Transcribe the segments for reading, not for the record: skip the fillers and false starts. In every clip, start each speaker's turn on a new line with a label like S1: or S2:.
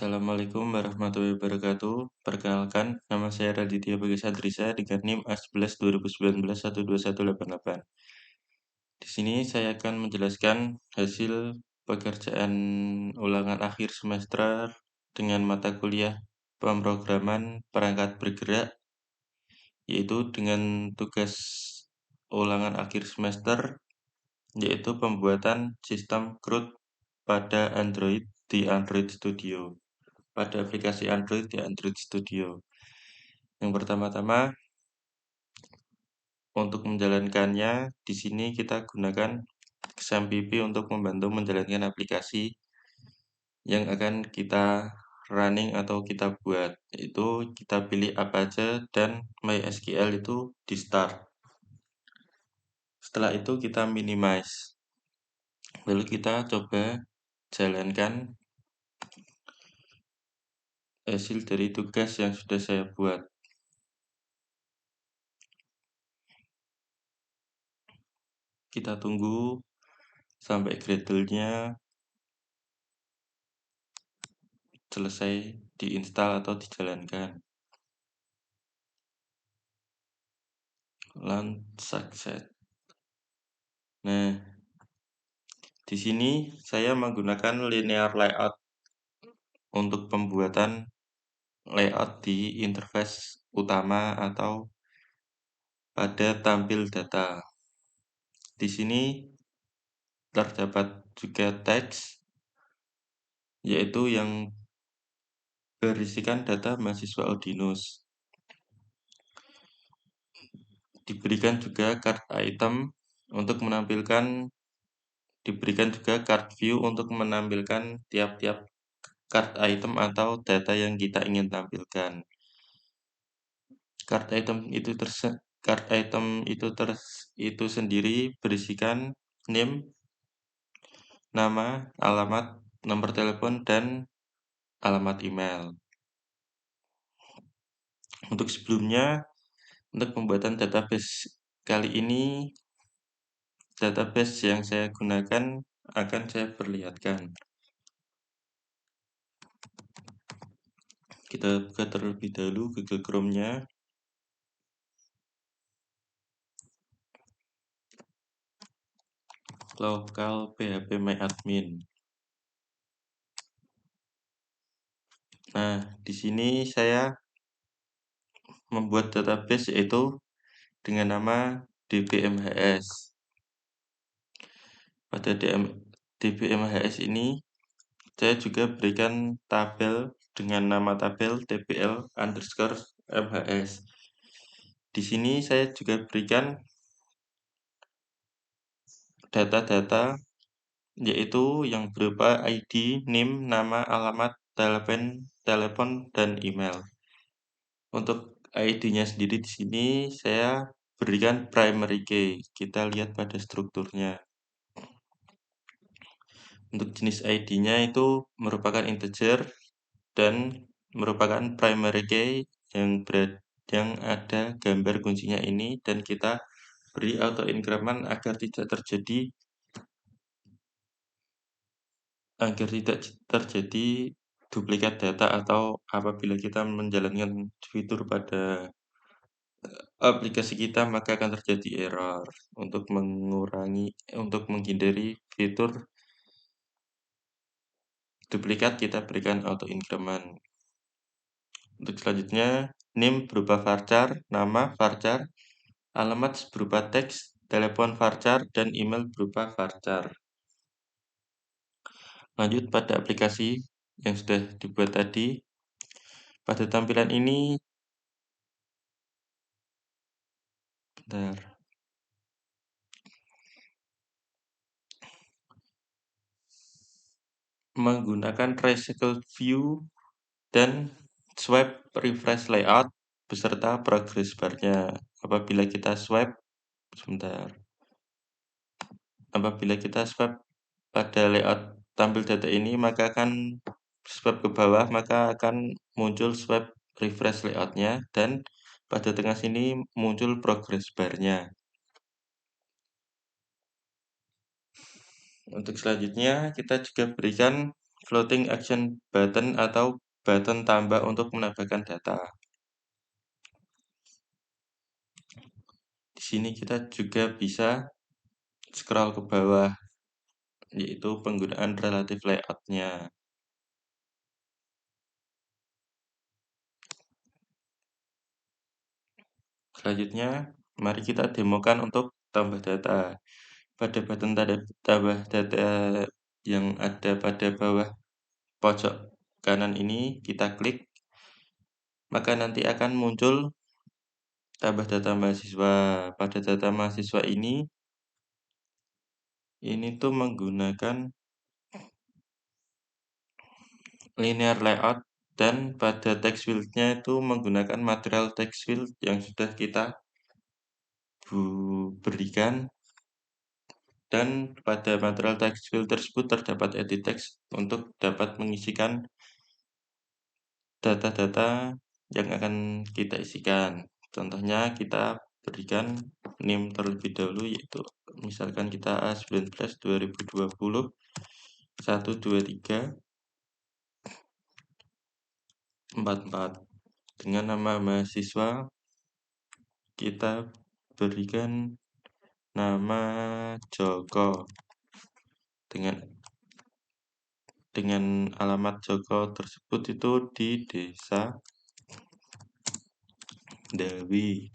S1: Assalamualaikum warahmatullahi wabarakatuh. Perkenalkan, nama saya Raditya Bagas Adrisa dengan NIM A11 2019 12188. Di sini saya akan menjelaskan hasil pekerjaan ulangan akhir semester dengan mata kuliah pemrograman perangkat bergerak, yaitu dengan tugas ulangan akhir semester, yaitu pembuatan sistem CRUD pada Android di Android Studio. Pada aplikasi Android di Android Studio. Yang pertama-tama, untuk menjalankannya, di sini kita gunakan XAMPP untuk membantu menjalankan aplikasi yang akan kita running atau kita buat. Yaitu kita pilih Apache dan MySQL itu di start. Setelah itu kita minimize. Lalu kita coba jalankan hasil dari tugas yang sudah saya buat. Kita tunggu sampai Gradle-nya selesai diinstal atau dijalankan. Launch success. Nah, di sini saya menggunakan linear layout untuk pembuatan layout di interface utama atau pada tampil data. Di sini terdapat juga teks, yaitu yang berisikan data mahasiswa Udinus. Diberikan juga card item untuk menampilkan, diberikan juga card view untuk menampilkan tiap-tiap card item atau data yang kita ingin tampilkan. Card item itu sendiri berisikan name, nama, alamat, nomor telepon, dan alamat email. Untuk sebelumnya, untuk pembuatan database kali ini, database yang saya gunakan akan saya perlihatkan. Kita buka terlebih dahulu Google Chrome-nya. Local phpMyAdmin. Nah, di sini saya membuat database yaitu dengan nama DBMHS. Pada DBMHS ini, saya juga berikan tabel dengan nama tabel tbl_MHS. Di sini saya juga berikan data-data yaitu yang berupa ID, NIM, nama, alamat, telepon, dan email. Untuk ID-nya sendiri di sini saya berikan primary key. Kita lihat pada strukturnya. Untuk jenis ID-nya itu merupakan integer dan merupakan primary key yang ada gambar kuncinya ini, dan kita beri auto increment agar tidak terjadi duplikat data atau apabila kita menjalankan fitur pada aplikasi kita maka akan terjadi error. Untuk menghindari fitur duplikat kita berikan auto increment. Untuk selanjutnya, name berupa varchar, nama varchar, alamat berupa teks, telepon varchar, dan email berupa varchar. Lanjut pada aplikasi yang sudah dibuat tadi. Pada tampilan ini, menggunakan recycle view dan swipe refresh layout beserta progress bar-nya. Apabila kita swipe pada layout tampil data ini, maka akan swipe ke bawah, maka akan muncul swipe refresh layout-nya, dan pada tengah sini muncul progress bar-nya. Untuk selanjutnya, kita juga berikan floating action button atau button tambah untuk menambahkan data. Di sini kita juga bisa scroll ke bawah, yaitu penggunaan relative layout-nya. Selanjutnya, mari kita demokan untuk tambah data. Pada button tambah data yang ada pada bawah pojok kanan ini, kita klik, maka nanti akan muncul tambah data mahasiswa. Pada data mahasiswa ini tuh menggunakan linear layout, dan pada text field-nya itu menggunakan material text field yang sudah kita berikan, dan pada material text field tersebut terdapat edit text untuk dapat mengisikan data-data yang akan kita isikan. Contohnya kita berikan NIM terlebih dahulu, yaitu misalkan kita A19 2020 123 44. Dengan nama mahasiswa kita berikan nama Joko, dengan alamat Joko tersebut itu di Desa Dawi,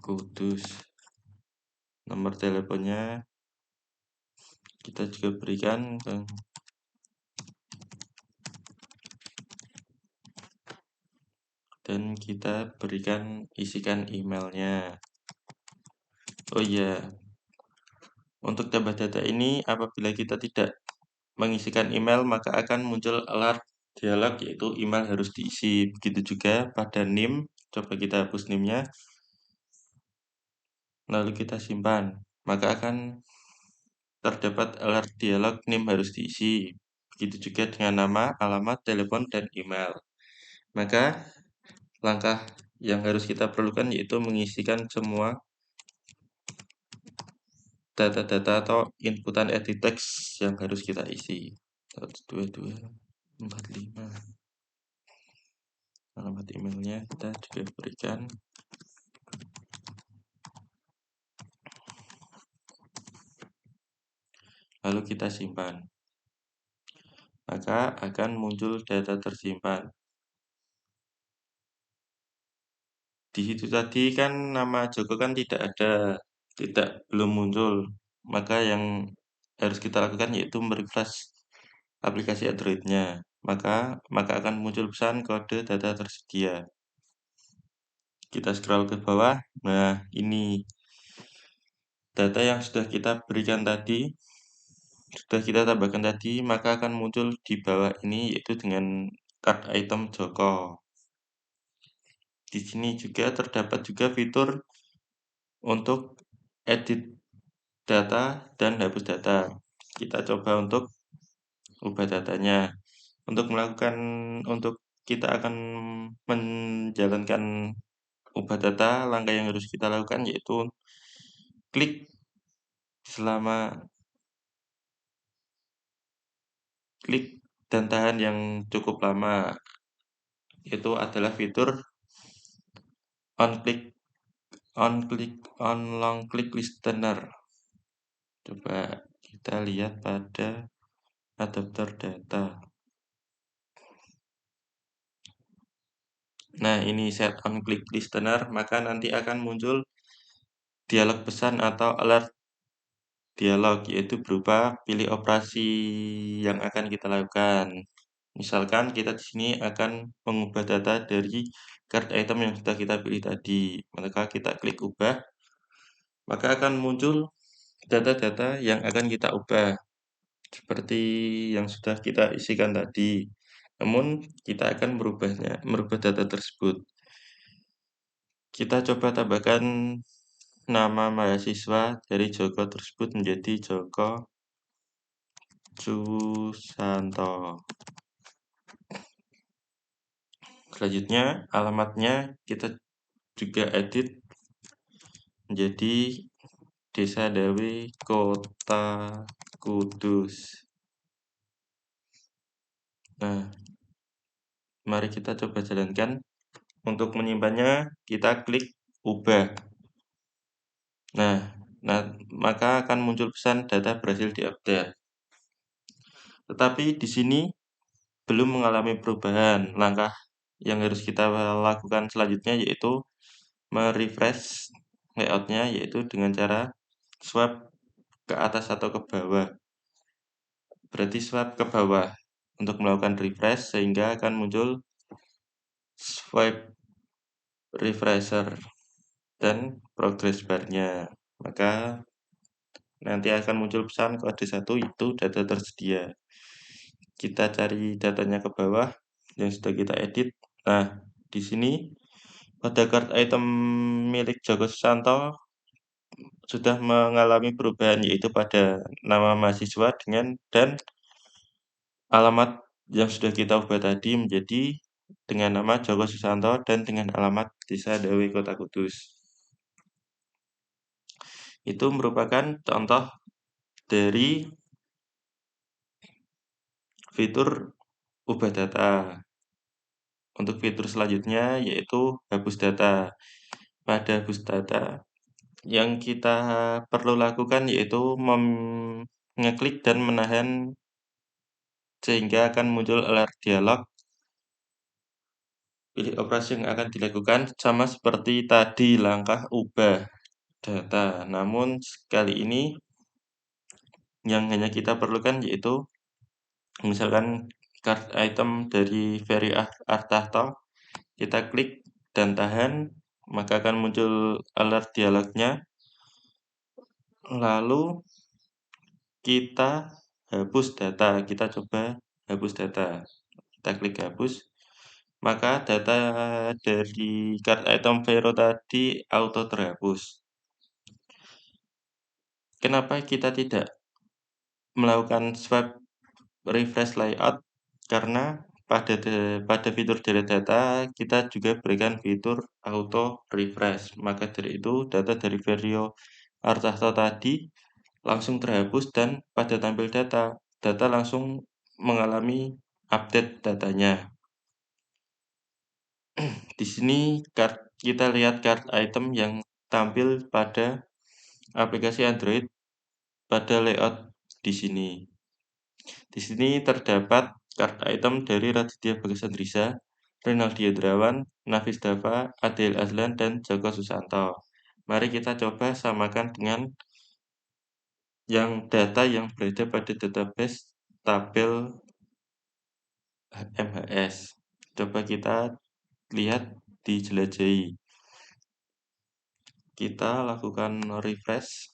S1: Kudus. Nomor teleponnya kita juga berikan, dan kita berikan isikan emailnya. Oh iya, untuk tambah data ini apabila kita tidak mengisikan email maka akan muncul alert dialog, yaitu email harus diisi. Begitu juga pada NIM, coba kita hapus NIM-nya, lalu kita simpan, maka akan terdapat alert dialog NIM harus diisi. Begitu juga dengan nama, alamat, telepon, dan email. Maka langkah yang harus kita perlukan yaitu mengisikan semua data-data atau inputan edit text yang harus kita isi. 12245. Alamat emailnya kita juga berikan. Lalu kita simpan. Maka akan muncul data tersimpan. Di situ tadi kan nama Joko kan belum muncul. Maka yang harus kita lakukan yaitu merefresh aplikasi Android-nya. Maka akan muncul pesan kode data tersedia. Kita scroll ke bawah. Nah, ini data yang sudah kita berikan tadi, sudah kita tambahkan tadi, maka akan muncul di bawah ini yaitu dengan card item Joko. Di sini juga terdapat juga fitur untuk edit data dan hapus data. Kita coba untuk ubah datanya. Untuk kita akan menjalankan ubah data, langkah yang harus kita lakukan yaitu klik dan tahan yang cukup lama. Itu adalah fitur on long click listener. Coba kita lihat pada adapter data. Nah, ini set on click listener, maka nanti akan muncul dialog pesan atau alert dialog, yaitu berupa pilih operasi yang akan kita lakukan. Misalkan kita di sini akan mengubah data dari card item yang sudah kita pilih tadi. Maka kita klik ubah, maka akan muncul data-data yang akan kita ubah seperti yang sudah kita isikan tadi. Namun kita akan merubah data tersebut. Kita coba tambahkan nama mahasiswa dari Joko tersebut menjadi Joko Susanto. Selanjutnya alamatnya kita juga edit menjadi Desa Dawe, Kota Kudus. Nah, mari kita coba jalankan. Untuk menyimpannya, kita klik ubah. Nah, maka akan muncul pesan data berhasil diupdate. Tetapi di sini belum mengalami perubahan. Langkah yang harus kita lakukan selanjutnya yaitu merefresh layoutnya, yaitu dengan cara swipe ke atas atau ke bawah. Berarti swipe ke bawah untuk melakukan refresh sehingga akan muncul swipe refresher dan progress bar-nya. Maka nanti akan muncul pesan kode 1 itu data tersedia. Kita cari datanya ke bawah yang sudah kita edit. Nah, di sini pada card item milik Joko Susanto sudah mengalami perubahan, yaitu pada nama mahasiswa dan alamat yang sudah kita ubah tadi menjadi dengan nama Joko Susanto dan dengan alamat Desa Dawe, Kota Kudus. Itu merupakan contoh dari fitur ubah data. Untuk fitur selanjutnya yaitu hapus data. Pada hapus data, yang kita perlu lakukan yaitu mengeklik dan menahan sehingga akan muncul alert dialog. Pilih operasi yang akan dilakukan sama seperti tadi langkah ubah data. Namun kali ini yang hanya kita perlukan yaitu misalkan card item dari Ferry Artarto, kita klik dan tahan, maka akan muncul alert dialognya. Lalu kita hapus data, kita coba hapus data. Kita klik hapus, maka data dari card item Vero tadi auto terhapus. Kenapa kita tidak melakukan swipe refresh layout? Karena pada fitur delete data kita juga berikan fitur auto refresh. Maka dari itu data dari Verio Artarto tadi langsung terhapus dan pada tampil data langsung mengalami update datanya. Di sini kita lihat card item yang tampil pada aplikasi Android pada layout di sini. Di sini terdapat card item dari Raditya Bagasandrisa, Renaldi Adrawan, Nafis Dava, Adel Azlan, dan Joko Susanto. Mari kita coba samakan dengan yang data yang berada pada database tabel MHS. Coba kita lihat dijelajahi. Kita lakukan refresh.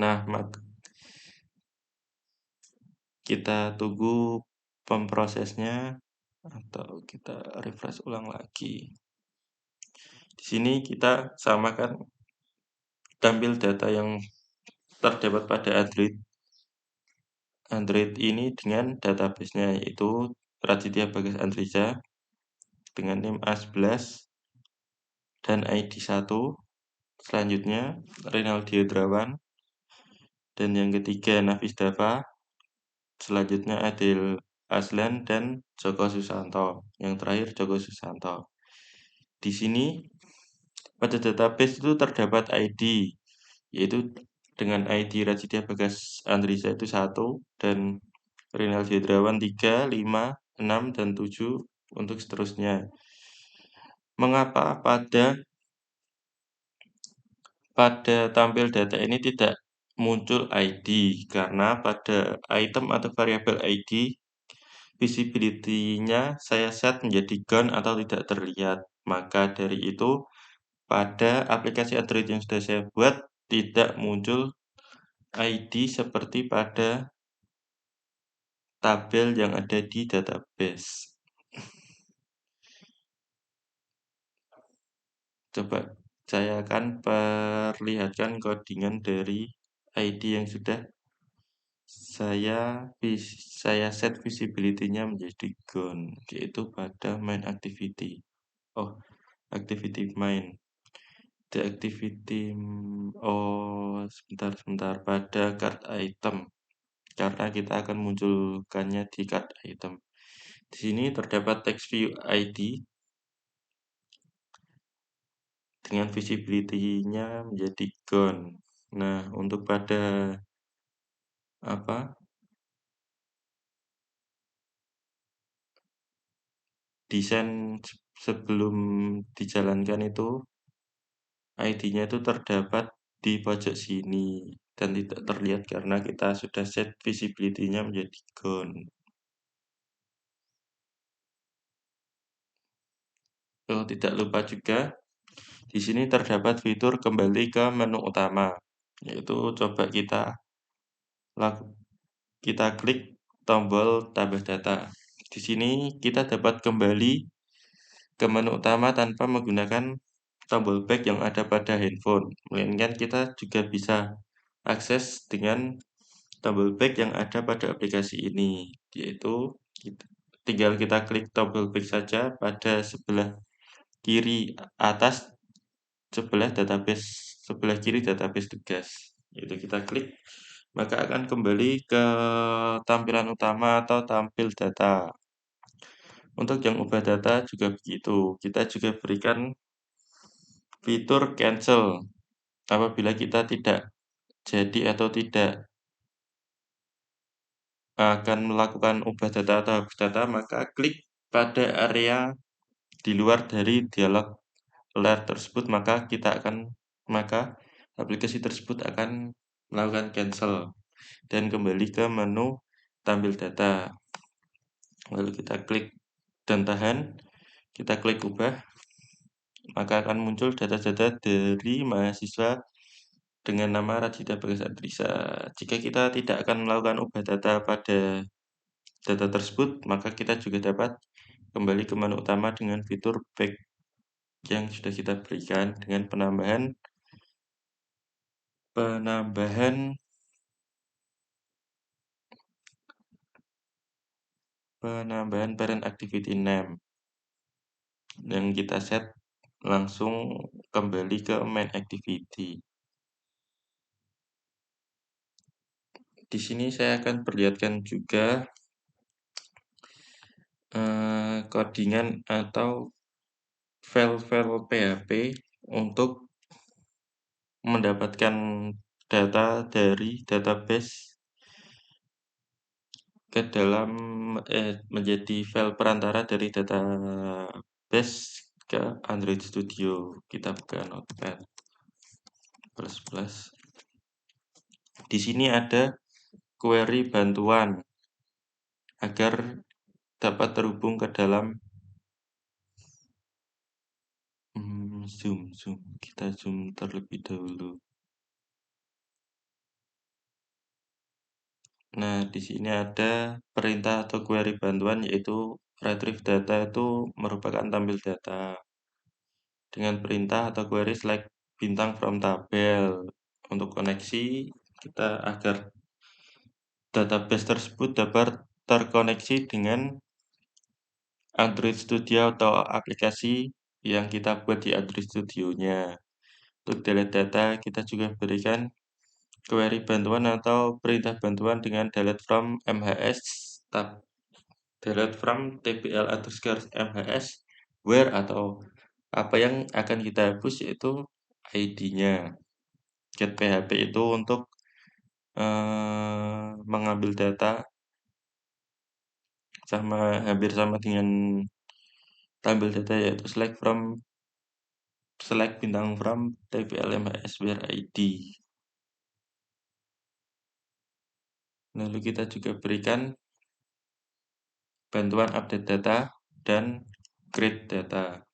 S1: Nah, kita tunggu pemprosesnya atau kita refresh ulang lagi. Di sini kita samakan tampil data yang terdapat pada Android ini dengan database-nya, yaitu Raditya Bagas Andrija dengan NIM A11 dan ID 1. Selanjutnya Renaldi Adrawan, dan yang ketiga Nafis Dava. Selanjutnya Adel Azlan dan Joko Susanto. Yang terakhir Joko Susanto. Di sini pada database itu terdapat ID, yaitu dengan ID Raditya Bagas Andrisa itu 1 dan Renaldi Adrawan 3, 5, 6, dan 7 untuk seterusnya. Mengapa pada tampil data ini tidak muncul ID? Karena pada item atau variabel ID visibility-nya saya set menjadi gone atau tidak terlihat. Maka dari itu pada aplikasi Android yang sudah saya buat tidak muncul ID seperti pada tabel yang ada di database. Coba saya akan perlihatkan codingan dari ID yang sudah saya set visibility-nya menjadi gone, yaitu pada main activity. Oh, activity main. The activity, oh sebentar, pada card item, karena kita akan munculkannya di card item. Di sini terdapat text view ID dengan visibility-nya menjadi gone. Nah, untuk pada apa desain sebelum dijalankan itu ID-nya itu terdapat di pojok sini dan tidak terlihat karena kita sudah set visibility-nya menjadi gone. Oh, tidak lupa juga di sini terdapat fitur kembali ke menu utama, yaitu coba kita klik tombol tambah data. Di sini kita dapat kembali ke menu utama tanpa menggunakan tombol back yang ada pada handphone, melainkan kita juga bisa akses dengan tombol back yang ada pada aplikasi ini, yaitu tinggal kita klik tombol back saja pada sebelah kiri atas sebelah kiri database tugas. Itu kita klik, maka akan kembali ke tampilan utama atau tampil data. Untuk yang ubah data juga begitu. Kita juga berikan fitur cancel apabila kita tidak jadi atau tidak akan melakukan ubah data atau hapus data, maka klik pada area di luar dari dialog layar tersebut, maka aplikasi tersebut akan melakukan cancel dan kembali ke menu tampil data. Lalu kita klik dan tahan, kita klik ubah, maka akan muncul data-data dari mahasiswa dengan nama Raditya Bagas Adrisa. Jika kita tidak akan melakukan ubah data pada data tersebut, maka kita juga dapat kembali ke menu utama dengan fitur back yang sudah kita berikan dengan penambahan parent activity name yang kita set langsung kembali ke main activity. Di sini saya akan perlihatkan juga codingan atau file-file PHP untuk mendapatkan data dari database ke dalam menjadi file perantara dari database ke Android Studio. Kita buka Notepad++. Di sini ada query bantuan agar dapat terhubung ke dalam zoom. Kita zoom terlebih dahulu. Nah, di sini ada perintah atau query bantuan, yaitu retrieve data itu merupakan tampil data. Dengan perintah atau query select bintang from tabel. Untuk koneksi, kita agar database tersebut dapat terkoneksi dengan Android Studio atau aplikasi yang kita buat di Android Studio-nya. Untuk delete data, kita juga berikan query bantuan atau perintah bantuan dengan delete from MHS delete from tbl _mhs where atau apa yang akan kita hapus yaitu ID-nya. Get PHP itu untuk mengambil data hampir sama dengan tampil data, yaitu select bintang from tbl mhs where ID. Lalu kita juga berikan bantuan update data dan create data.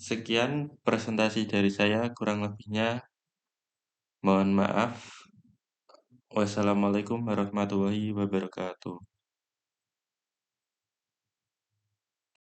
S1: Sekian presentasi dari saya, kurang lebihnya mohon maaf. Wassalamualaikum warahmatullahi wabarakatuh.